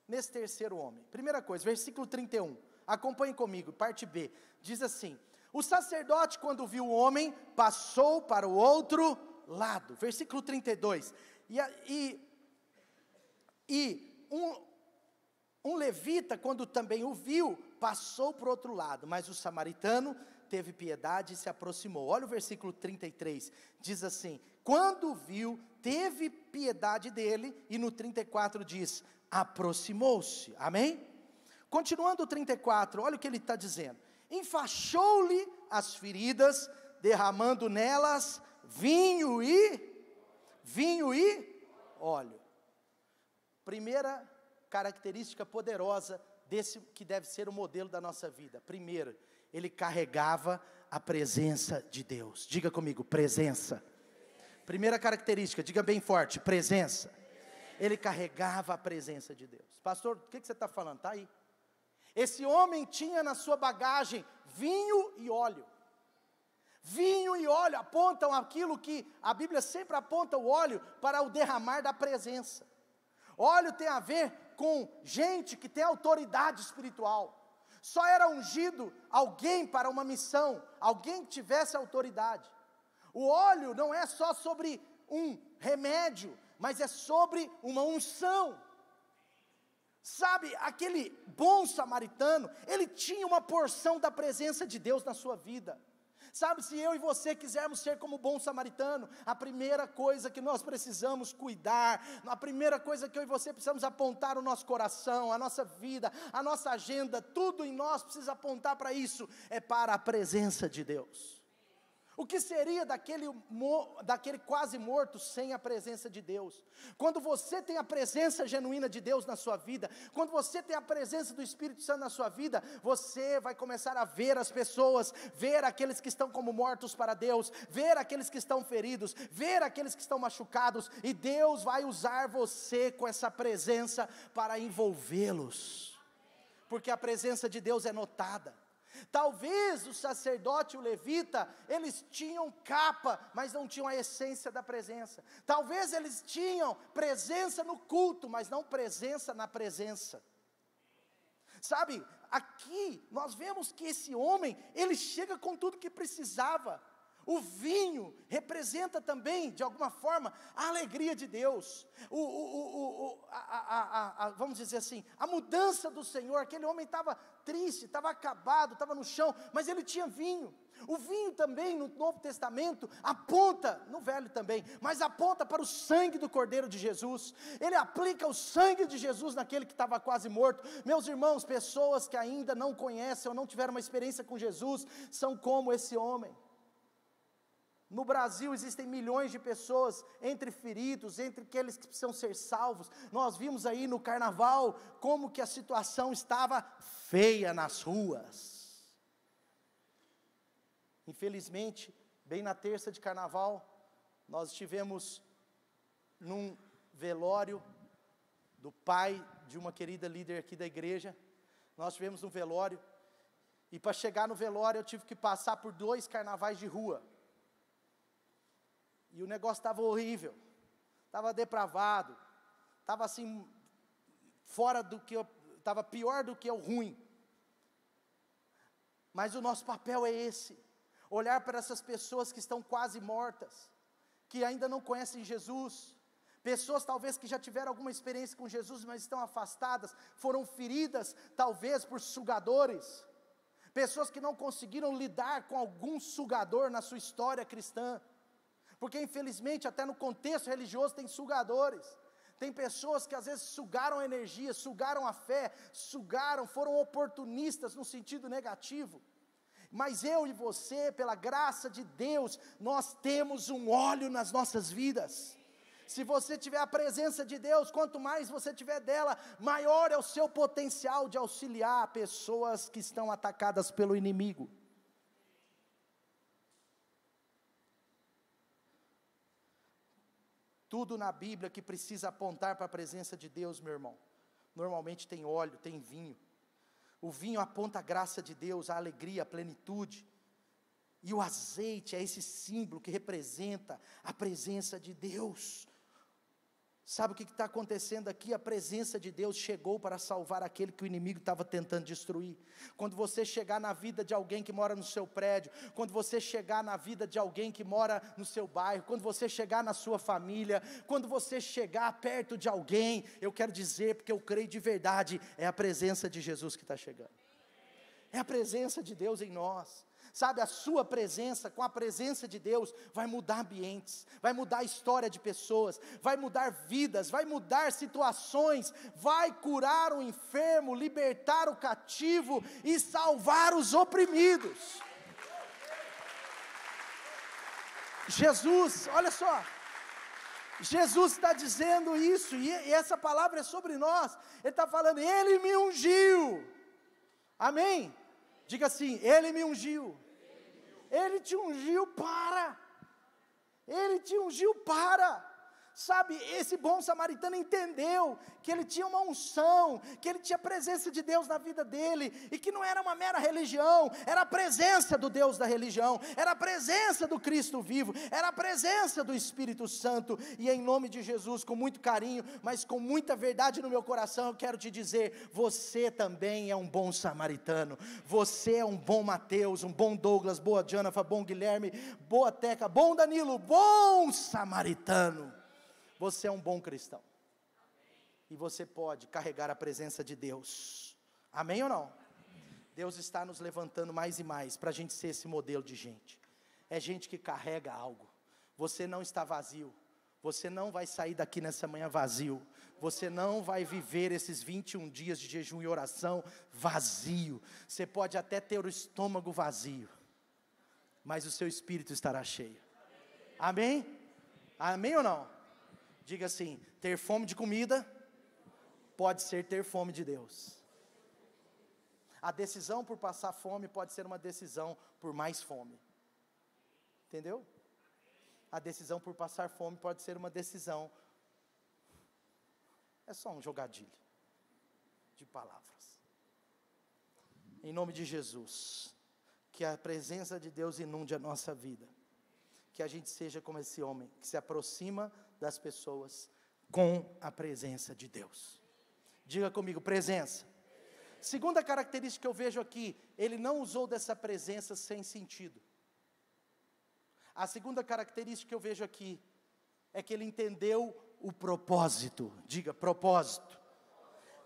nesse terceiro homem. Primeira coisa, versículo 31, acompanhe comigo, parte B, diz assim, o sacerdote quando viu o homem, passou para o outro lado, versículo 32, um levita, quando também o viu, passou para o outro lado, mas o samaritano teve piedade e se aproximou. Olha o versículo 33, diz assim, quando viu, teve piedade dele, e no 34 diz, aproximou-se, amém? Continuando o 34, olha o que ele está dizendo, enfaixou-lhe as feridas, derramando nelas vinho e óleo. Primeira característica poderosa desse que deve ser o modelo da nossa vida. Primeiro, ele carregava a presença de Deus. Diga comigo, presença. Primeira característica, diga bem forte, presença. Ele carregava a presença de Deus. Pastor, o que você está falando? Está aí. Esse homem tinha na sua bagagem vinho e óleo. Vinho e óleo apontam aquilo que a Bíblia sempre aponta, o óleo para o derramar da presença. Óleo tem a ver com gente que tem autoridade espiritual. Só era ungido alguém para uma missão, alguém que tivesse autoridade. O óleo não é só sobre um remédio, mas é sobre uma unção. Sabe, aquele bom samaritano, ele tinha uma porção da presença de Deus na sua vida. Sabe, se eu e você quisermos ser como bom samaritano, a primeira coisa que nós precisamos cuidar, a primeira coisa que eu e você precisamos apontar o nosso coração, a nossa vida, a nossa agenda, tudo em nós precisa apontar para isso, é para a presença de Deus. O que seria daquele quase morto sem a presença de Deus? Quando você tem a presença genuína de Deus na sua vida, quando você tem a presença do Espírito Santo na sua vida, você vai começar a ver as pessoas, ver aqueles que estão como mortos para Deus, ver aqueles que estão feridos, ver aqueles que estão machucados, e Deus vai usar você com essa presença para envolvê-los, porque a presença de Deus é notada. Talvez o sacerdote e o levita, eles tinham capa, mas não tinham a essência da presença. Talvez eles tinham presença no culto, mas não presença na presença. Sabe, aqui nós vemos que esse homem, ele chega com tudo que precisava. O vinho representa também, de alguma forma, a alegria de Deus, vamos dizer assim, a mudança do Senhor. Aquele homem estava triste, estava acabado, estava no chão, mas ele tinha vinho. O vinho também no Novo Testamento aponta, no Velho também, mas aponta para o sangue do Cordeiro de Jesus. Ele aplica o sangue de Jesus naquele que estava quase morto. Meus irmãos, pessoas que ainda não conhecem ou não tiveram uma experiência com Jesus, são como esse homem. No Brasil existem milhões de pessoas, entre feridos, entre aqueles que precisam ser salvos. Nós vimos aí no carnaval, como que a situação estava feia nas ruas. Infelizmente, bem na terça de carnaval, nós estivemos num velório do pai de uma querida líder aqui da igreja. Nós estivemos num velório, e para chegar no velório eu tive que passar por 2 carnavais de rua. E o negócio estava horrível, estava depravado, estava assim, estava pior do que o ruim. Mas o nosso papel é esse, olhar para essas pessoas que estão quase mortas, que ainda não conhecem Jesus, pessoas talvez que já tiveram alguma experiência com Jesus, mas estão afastadas, foram feridas talvez por sugadores, pessoas que não conseguiram lidar com algum sugador na sua história cristã, porque infelizmente até no contexto religioso tem sugadores, tem pessoas que às vezes sugaram a energia, sugaram a fé, foram oportunistas no sentido negativo. Mas eu e você, pela graça de Deus, nós temos um óleo nas nossas vidas. Se você tiver a presença de Deus, quanto mais você tiver dela, maior é o seu potencial de auxiliar pessoas que estão atacadas pelo inimigo. Tudo na Bíblia que precisa apontar para a presença de Deus, meu irmão, normalmente tem óleo, tem vinho. O vinho aponta a graça de Deus, a alegria, a plenitude. E o azeite é esse símbolo que representa a presença de Deus. Sabe o que está acontecendo aqui? A presença de Deus chegou para salvar aquele que o inimigo estava tentando destruir. Quando você chegar na vida de alguém que mora no seu prédio, quando você chegar na vida de alguém que mora no seu bairro, quando você chegar na sua família, quando você chegar perto de alguém, eu quero dizer, porque eu creio de verdade, é a presença de Jesus que está chegando. É a presença de Deus em nós. Sabe, a sua presença, com a presença de Deus, vai mudar ambientes, vai mudar a história de pessoas, vai mudar vidas, vai mudar situações, vai curar o enfermo, libertar o cativo e salvar os oprimidos. Jesus, olha só, Jesus está dizendo isso, e essa palavra é sobre nós. Ele está falando, Ele me ungiu, amém? Diga assim, Ele me ungiu. Ele te ungiu para. Ele te ungiu para. Sabe, esse bom samaritano entendeu que ele tinha uma unção, que ele tinha a presença de Deus na vida dele, e que não era uma mera religião, era a presença do Deus da religião, era a presença do Cristo vivo, era a presença do Espírito Santo. E em nome de Jesus, com muito carinho, mas com muita verdade no meu coração, eu quero te dizer, você também é um bom samaritano, você é um bom Mateus, um bom Douglas, boa Janafa, bom Guilherme, boa Teca, bom Danilo, bom samaritano. Você é um bom cristão, e você pode carregar a presença de Deus, amém ou não? Deus está nos levantando mais e mais, para a gente ser esse modelo de gente, é gente que carrega algo. Você não está vazio, você não vai sair daqui nessa manhã vazio, você não vai viver esses 21 dias de jejum e oração vazio, você pode até ter o estômago vazio, mas o seu espírito estará cheio, amém? Amém ou não? Diga assim, ter fome de comida, pode ser ter fome de Deus. A decisão por passar fome, pode ser uma decisão por mais fome, entendeu? A decisão por passar fome, pode ser uma decisão, é só um jogadilho, de palavras. Em nome de Jesus, que a presença de Deus inunde a nossa vida, que a gente seja como esse homem, que se aproxima das pessoas com a presença de Deus. Diga comigo, presença. Segunda característica que eu vejo aqui, ele não usou dessa presença sem sentido. A segunda característica que eu vejo aqui, é que ele entendeu o propósito. Diga, propósito.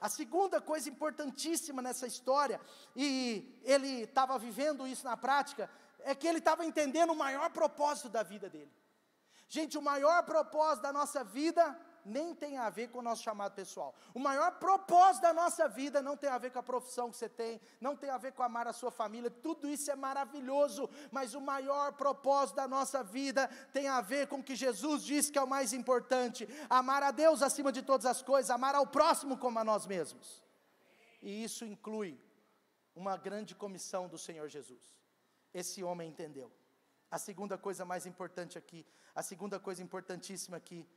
A segunda coisa importantíssima nessa história, e ele estava vivendo isso na prática, é que ele estava entendendo o maior propósito da vida dele. Gente, o maior propósito da nossa vida nem tem a ver com o nosso chamado pessoal. O maior propósito da nossa vida não tem a ver com a profissão que você tem, não tem a ver com amar a sua família, tudo isso é maravilhoso, mas o maior propósito da nossa vida tem a ver com o que Jesus disse que é o mais importante: amar a Deus acima de todas as coisas, amar ao próximo como a nós mesmos. E isso inclui uma grande comissão do Senhor Jesus. Esse homem entendeu. A segunda coisa mais importante aqui, a segunda coisa importantíssima aqui,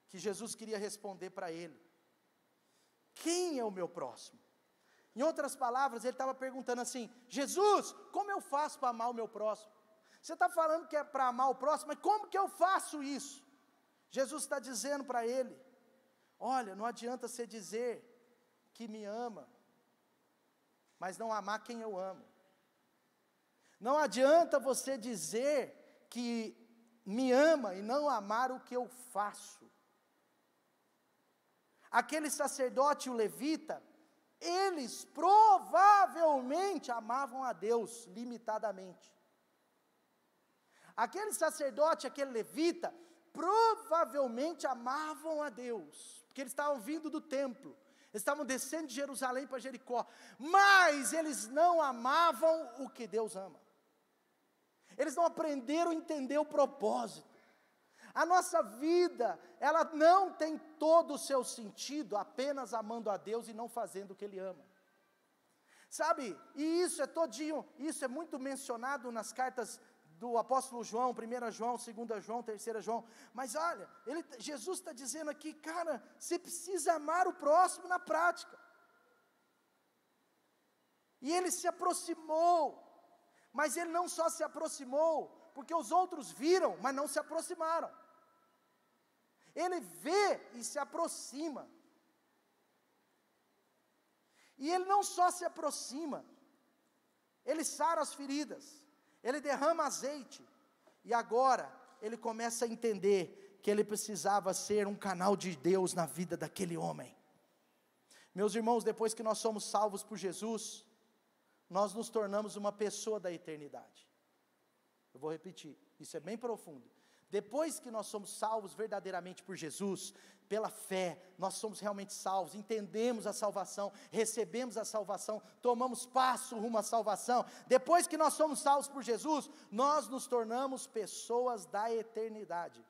que Jesus queria responder para ele: quem é o meu próximo? Em outras palavras, ele estava perguntando assim: Jesus, como eu faço para amar o meu próximo? Você está falando que é para amar o próximo, mas como que eu faço isso? Jesus está dizendo para ele: olha, não adianta você dizer que me ama, mas não amar quem eu amo. Não adianta você dizer que me ama e não amar o que eu faço. Aquele sacerdote e o levita, eles provavelmente amavam a Deus limitadamente. Aquele sacerdote, aquele levita, provavelmente amavam a Deus, porque eles estavam vindo do templo, eles estavam descendo de Jerusalém para Jericó, mas eles não amavam o que Deus ama. Eles não aprenderam a entender o propósito. A nossa vida, ela não tem todo o seu sentido apenas amando a Deus e não fazendo o que Ele ama. Sabe, e isso é todinho, isso é muito mencionado nas cartas do apóstolo João, 1 João, 2 João, 3 João, mas olha, Jesus está dizendo aqui, cara, você precisa amar o próximo na prática. E ele se aproximou, mas ele não só se aproximou, porque os outros viram, mas não se aproximaram. Ele vê e se aproxima. E ele não só se aproxima, ele sara as feridas, ele derrama azeite, e agora ele começa a entender que ele precisava ser um canal de Deus na vida daquele homem. Meus irmãos, depois que nós somos salvos por Jesus, nós nos tornamos uma pessoa da eternidade. Eu vou repetir, isso é bem profundo. Depois que nós somos salvos verdadeiramente por Jesus, pela fé, nós somos realmente salvos, entendemos a salvação, recebemos a salvação, tomamos passo rumo à salvação. Depois que nós somos salvos por Jesus, nós nos tornamos pessoas da eternidade.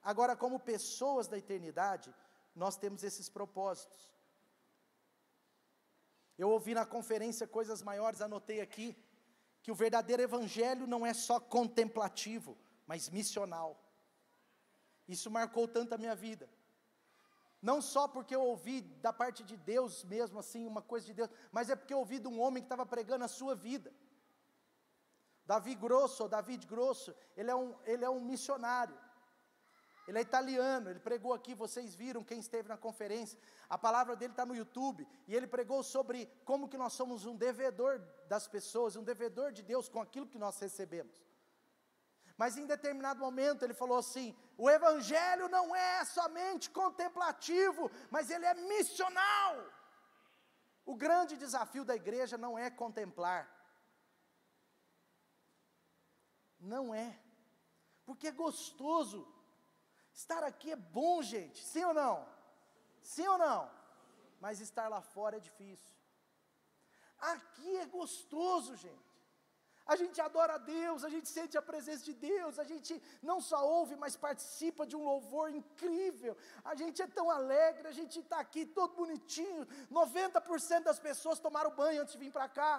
Agora, como pessoas da eternidade, nós temos esses propósitos. Eu ouvi na conferência Coisas Maiores, anotei aqui, que o verdadeiro evangelho não é só contemplativo, mas missional. Isso marcou tanto a minha vida. Não só porque eu ouvi da parte de Deus mesmo, assim, uma coisa de Deus, mas é porque eu ouvi de um homem que estava pregando a sua vida. David Grosso, ele é um missionário. Ele é italiano, ele pregou aqui, vocês viram, quem esteve na conferência, a palavra dele está no YouTube, e ele pregou sobre como que nós somos um devedor das pessoas, um devedor de Deus com aquilo que nós recebemos. Mas em determinado momento ele falou assim, o evangelho não é somente contemplativo, mas ele é missional. O grande desafio da igreja não é contemplar, não é, porque é gostoso. Estar aqui é bom, gente, sim ou não? Sim ou não? Mas estar lá fora é difícil. Aqui é gostoso, gente. A gente adora a Deus, a gente sente a presença de Deus, a gente não só ouve, mas participa de um louvor incrível. A gente é tão alegre, a gente está aqui todo bonitinho. 90% das pessoas tomaram banho antes de vir para cá.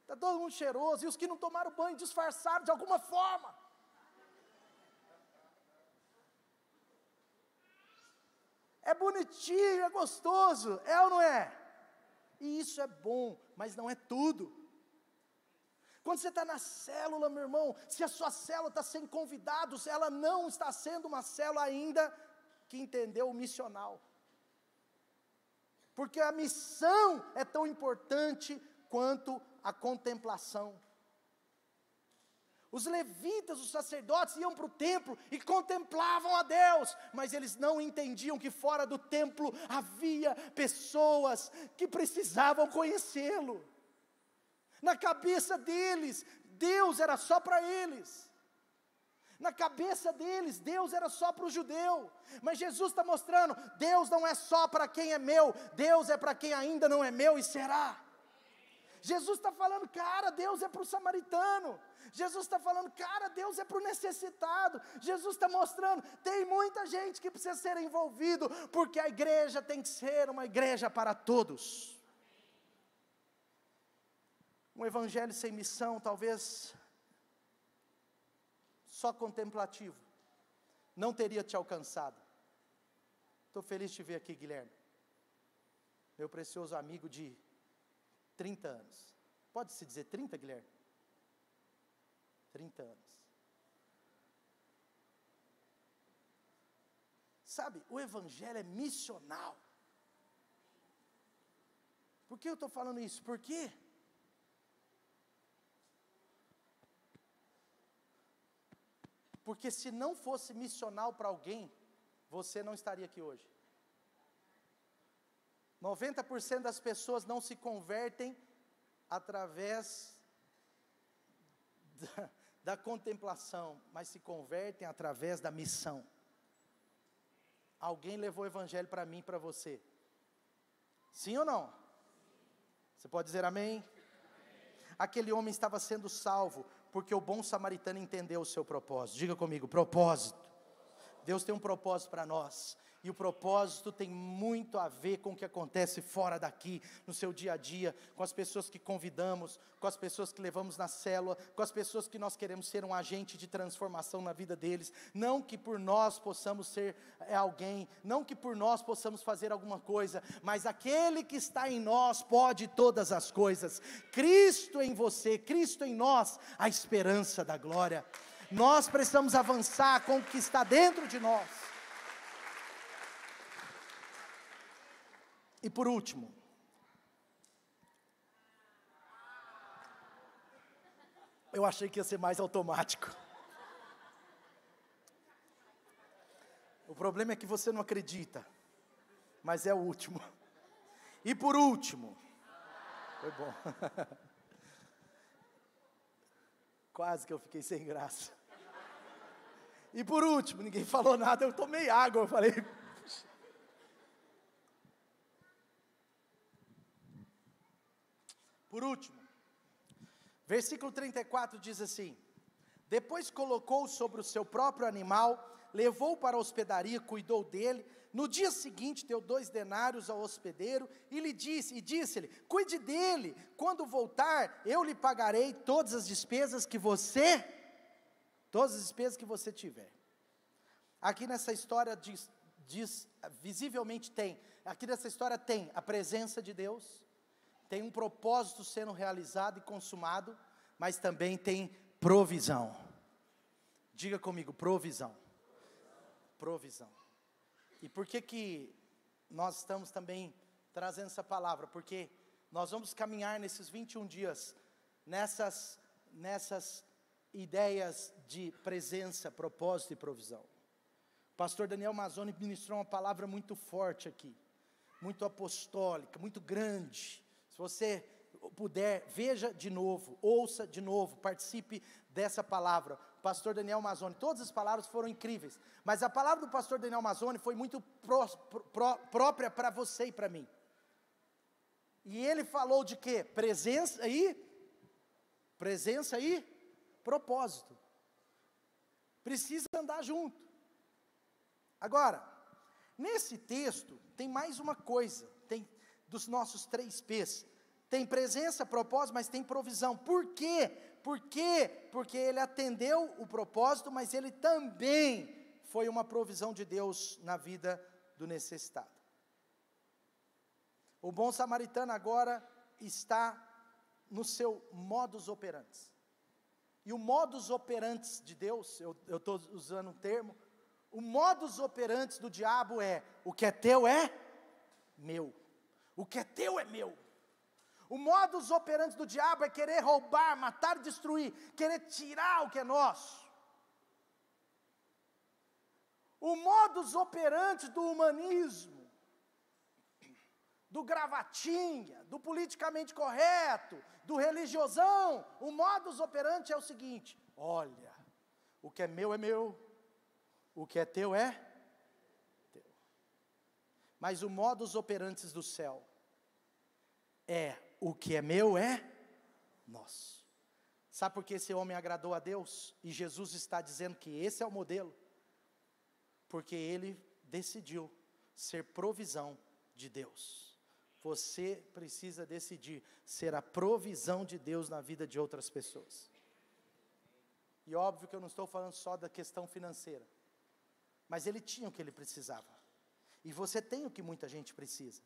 Está todo mundo cheiroso, e os que não tomaram banho disfarçaram de alguma forma. É bonitinho, é gostoso, é ou não é? E isso é bom, mas não é tudo. Quando você está na célula, meu irmão, se a sua célula está sem convidados, ela não está sendo uma célula ainda que entendeu o missional. Porque a missão é tão importante quanto a contemplação. Os levitas, os sacerdotes iam para o templo e contemplavam a Deus, mas eles não entendiam que fora do templo havia pessoas que precisavam conhecê-lo. Na cabeça deles, Deus era só para eles. Na cabeça deles, Deus era só para o judeu. Mas Jesus está mostrando, Deus não é só para quem é meu, Deus é para quem ainda não é meu e será. Jesus está falando, cara, Deus é para o samaritano. Jesus está falando, cara, Deus é para o necessitado. Jesus está mostrando, tem muita gente que precisa ser envolvido, porque a igreja tem que ser uma igreja para todos. Um evangelho sem missão, talvez só contemplativo, não teria te alcançado. Estou feliz de te ver aqui, Guilherme, meu precioso amigo de 30 anos. Pode-se dizer 30, Guilherme? 30 anos. Sabe, o evangelho é missional. Por que eu estou falando isso? Por quê? Porque se não fosse missional para alguém, você não estaria aqui hoje. 90% das pessoas não se convertem através da contemplação, mas se convertem através da missão. Alguém levou o evangelho para mim e para você. Sim ou não? Você pode dizer amém? Aquele homem estava sendo salvo, porque o bom samaritano entendeu o seu propósito. Diga comigo, propósito. Deus tem um propósito para nós. E o propósito tem muito a ver com o que acontece fora daqui, no seu dia a dia, com as pessoas que convidamos, com as pessoas que levamos na célula, com as pessoas que nós queremos ser um agente de transformação na vida deles. Não que por nós possamos ser alguém, não que por nós possamos fazer alguma coisa, mas aquele que está em nós pode todas as coisas. Cristo em você, Cristo em nós, a esperança da glória. Nós precisamos avançar com o que está dentro de nós. E por último, eu achei que ia ser mais automático. O problema é que você não acredita, mas é o último. E por último, foi bom. Quase que eu fiquei sem graça. E por último, ninguém falou nada, eu tomei água, eu falei... Por último, versículo 34 diz assim: depois colocou sobre o seu próprio animal, levou para a hospedaria, cuidou dele. No dia seguinte deu 2 denários ao hospedeiro e disse-lhe: cuide dele, quando voltar eu lhe pagarei todas as despesas que você todas as despesas que você tiver. Aqui nessa história visivelmente aqui nessa história tem a presença de Deus, tem um propósito sendo realizado e consumado, mas também tem provisão. Diga comigo, provisão. Provisão. E por que nós estamos também trazendo essa palavra? Porque nós vamos caminhar nesses 21 dias, nessas ideias de presença, propósito e provisão. O pastor Daniel Mazzoni ministrou uma palavra muito forte aqui, muito apostólica, muito grande. Se você puder, veja de novo, ouça de novo, participe dessa palavra. O pastor Daniel Mazzoni, todas as palavras foram incríveis, mas a palavra do pastor Daniel Mazzoni foi muito própria para você e para mim. E ele falou de quê? Presença e propósito. Precisa andar junto. Agora, nesse texto, tem mais uma coisa, tem dos nossos 3 P's, tem presença, propósito, mas tem provisão. Por quê? Porque ele atendeu o propósito, mas ele também foi uma provisão de Deus na vida do necessitado. O bom samaritano agora está no seu modus operandi. E o modus operandi de Deus, eu estou usando um termo, o modus operandi do diabo é: o que é teu é meu. O que é teu é meu. O modus operandi do diabo é querer roubar, matar, destruir, querer tirar o que é nosso. O modus operandi do humanismo, do gravatinha, do politicamente correto, do religiosão, o modus operandi é o seguinte: olha, o que é meu, o que é teu é teu. Mas o modus operandi do céu é: o que é meu é nosso. Sabe por que esse homem agradou a Deus? E Jesus está dizendo que esse é o modelo. Porque ele decidiu ser provisão de Deus. Você precisa decidir ser a provisão de Deus na vida de outras pessoas. E óbvio que eu não estou falando só da questão financeira, mas ele tinha o que ele precisava, e você tem o que muita gente precisa.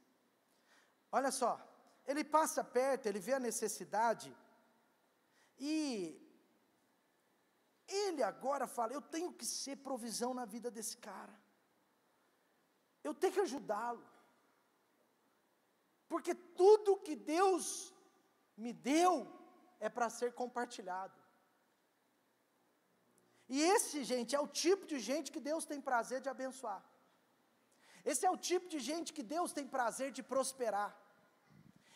Olha só, ele passa perto, ele vê a necessidade, e ele agora fala: eu tenho que ser provisão na vida desse cara, eu tenho que ajudá-lo, porque tudo que Deus me deu é para ser compartilhado. E esse, gente, é o tipo de gente que Deus tem prazer de abençoar. Esse é o tipo de gente que Deus tem prazer de prosperar.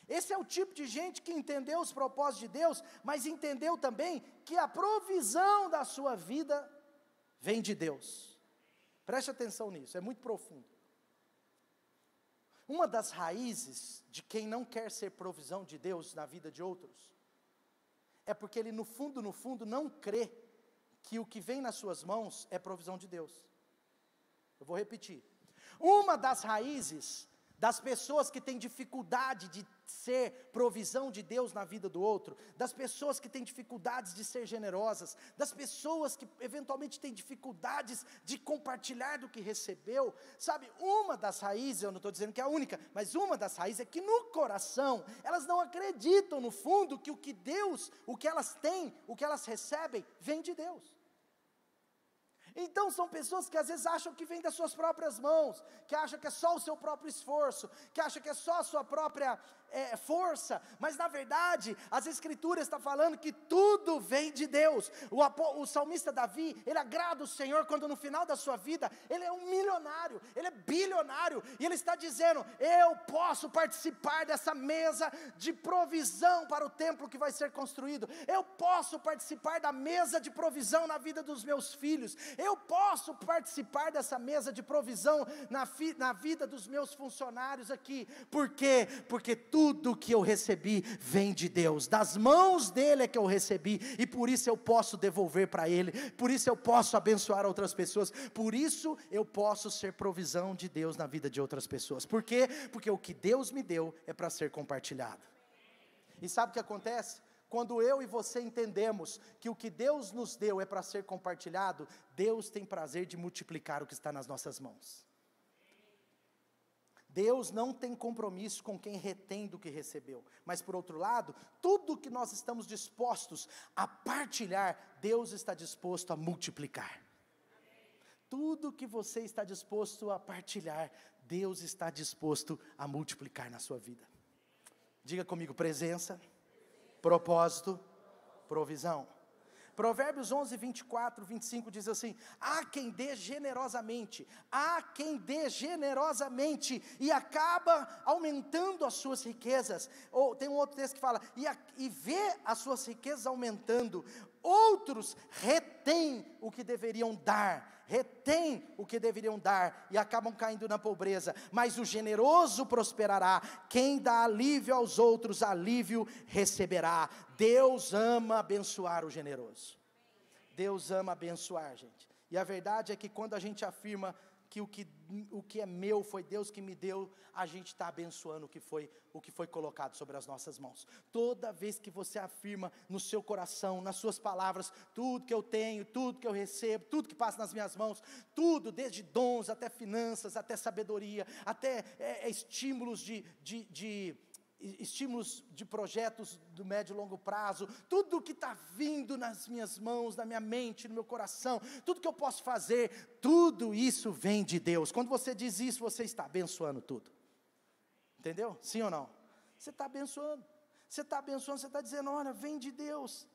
Esse é o tipo de gente que entendeu os propósitos de Deus, mas entendeu também que a provisão da sua vida vem de Deus. Preste atenção nisso, é muito profundo. Uma das raízes de quem não quer ser provisão de Deus na vida de outros, é porque ele no fundo não crê que o que vem nas suas mãos é provisão de Deus. Eu vou repetir. Uma das raízes das pessoas que têm dificuldade de ser provisão de Deus na vida do outro, das pessoas que têm dificuldades de ser generosas, das pessoas que eventualmente têm dificuldades de compartilhar do que recebeu, sabe, uma das raízes, eu não estou dizendo que é a única, mas uma das raízes é que no coração, elas não acreditam no fundo que o que Deus, o que elas têm, o que elas recebem, vem de Deus. Então são pessoas que às vezes acham que vem das suas próprias mãos, que acham que é só o seu próprio esforço, que acham que é só a sua própria força, mas na verdade as escrituras estão falando que tudo vem de Deus. O salmista Davi, ele agrada o Senhor quando no final da sua vida, ele é um milionário, ele é bilionário, e ele está dizendo: eu posso participar dessa mesa de provisão para o templo que vai ser construído, eu posso participar da mesa de provisão na vida dos meus filhos, eu posso participar dessa mesa de provisão na vida dos meus funcionários aqui. Por quê? Porque tudo que eu recebi vem de Deus, das mãos dele é que eu recebi, e por isso eu posso devolver para ele, por isso eu posso abençoar outras pessoas, por isso eu posso ser provisão de Deus na vida de outras pessoas. Por quê? Porque o que Deus me deu é para ser compartilhado. E sabe o que acontece? quando eu e você entendemos que o que Deus nos deu é para ser compartilhado, Deus tem prazer de multiplicar o que está nas nossas mãos. Deus não tem compromisso com quem retém do que recebeu, mas por outro lado, tudo que nós estamos dispostos a partilhar, Deus está disposto a multiplicar. Tudo que você está disposto a partilhar, Deus está disposto a multiplicar na sua vida. Diga comigo: presença, propósito, provisão. Provérbios 11, 24, 25 diz assim: há quem dê generosamente, e acaba aumentando as suas riquezas. Ou tem um outro texto que fala, e vê as suas riquezas aumentando. Outros retêm o que deveriam dar, e acabam caindo na pobreza. Mas o generoso prosperará, quem dá alívio aos outros, alívio receberá. Deus ama abençoar o generoso. Deus ama abençoar, gente. E a verdade é que quando a gente afirma que o que é meu foi Deus que me deu, a gente está abençoando o que foi colocado sobre as nossas mãos. Toda vez que você afirma no seu coração, nas suas palavras, tudo que eu tenho, tudo que eu recebo, tudo que passa nas minhas mãos, tudo, desde dons até finanças, até sabedoria, até estímulos de projetos do médio e longo prazo, tudo que está vindo nas minhas mãos, na minha mente, no meu coração, tudo que eu posso fazer, tudo isso vem de Deus. Quando você diz isso, você está abençoando tudo. Entendeu? Sim ou não? Você está abençoando, você está dizendo, olha, vem de Deus.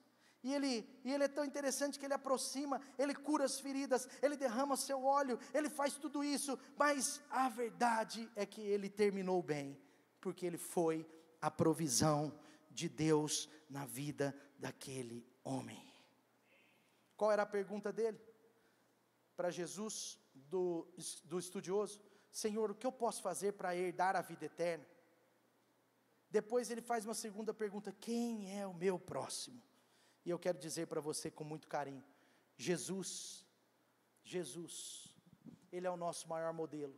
E ele é tão interessante que ele aproxima, ele cura as feridas, ele derrama seu óleo, ele faz tudo isso, mas a verdade é que ele terminou bem, porque ele foi a provisão de Deus na vida daquele homem. Qual era a pergunta dele? Para Jesus, do estudioso: Senhor, o que eu posso fazer para herdar a vida eterna? Depois ele faz uma segunda pergunta: quem é o meu próximo? E eu quero dizer para você com muito carinho: Jesus, Ele é o nosso maior modelo.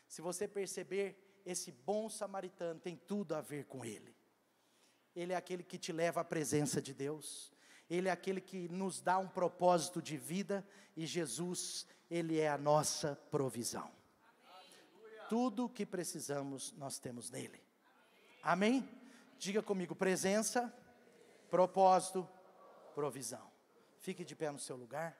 Se você perceber, esse bom samaritano tem tudo a ver com Ele. Ele é aquele que te leva à presença de Deus, Ele é aquele que nos dá um propósito de vida, e Jesus, Ele é a nossa provisão. Tudo o que precisamos, nós temos nele. Amém? Diga comigo: presença, propósito, provisão. Fique de pé no seu lugar.